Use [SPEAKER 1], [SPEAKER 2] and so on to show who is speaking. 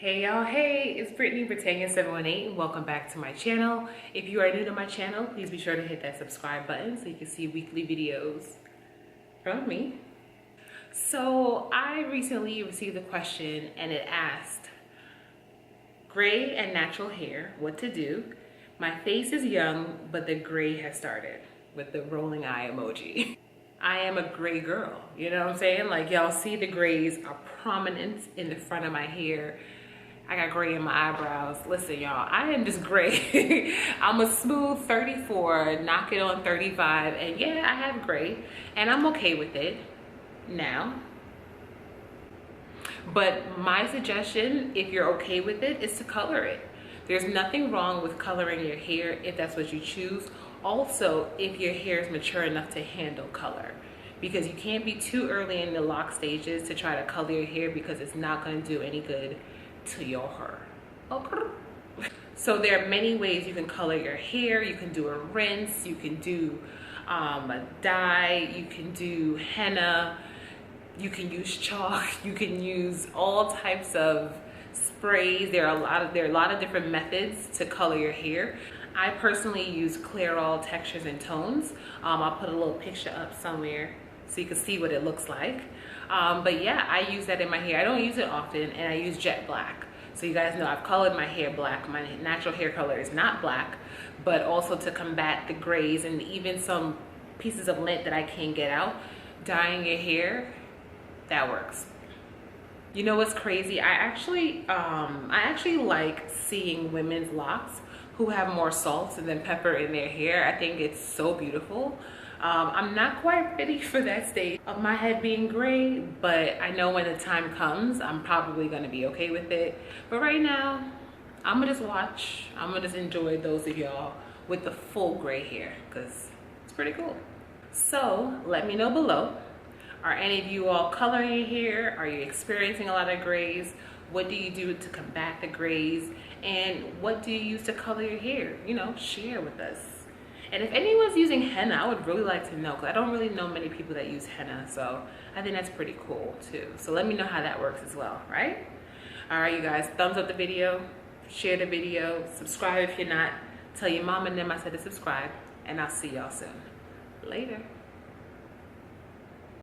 [SPEAKER 1] Hey y'all, hey, it's Brittany, Britannia718, and welcome back to my channel. If you are new to my channel, please be sure to hit that subscribe button so you can see weekly videos from me. So I recently received a question and it asked, gray and natural hair, what to do? My face is young, but the gray has started, with the rolling eye emoji. I am a gray girl, you know what I'm saying? Like y'all see the grays are prominent in the front of my hair. I got gray in my eyebrows. Listen, y'all, I am just gray. I'm a smooth 34, knocking on 35, and yeah, I have gray, and I'm okay with it now. But my suggestion, if you're okay with it, is to color it. There's nothing wrong with coloring your hair if that's what you choose. Also, if your hair is mature enough to handle color. Because you can't be too early in the lock stages to try to color your hair because it's not going to do any good to your hair. Okay. So there are many ways you can color your hair. You can do a rinse, you can do a dye, you can do henna, you can use chalk, you can use all types of sprays. There are a lot of different methods to color your hair. I personally use Clairol textures and tones. I'll put a little picture up somewhere so you can see what it looks like. But yeah, I use that in my hair. I don't use it often, and I use jet black. So you guys know I've colored my hair black. My natural hair color is not black, but also to combat the grays and even some pieces of lint that I can't get out, dyeing your hair, that works. You know what's crazy? I actually like seeing women's locks who have more salt than pepper in their hair. I think it's so beautiful. I'm not quite ready for that stage of my head being gray, but I know when the time comes, I'm probably gonna be okay with it. But right now, I'm gonna just watch. I'm gonna just enjoy those of y'all with the full gray hair, because it's pretty cool. So let me know below. Are any of you all coloring your hair? Are you experiencing a lot of grays? What do you do to combat the grays? And what do you use to color your hair? You know, share with us. And if anyone's using henna, I would really like to know, because I don't really know many people that use henna, so I think that's pretty cool too. So let me know how that works as well, right? All right, you guys, thumbs up the video, share the video, subscribe if you're not, tell your mom and them I said to subscribe, and I'll see y'all soon. Later.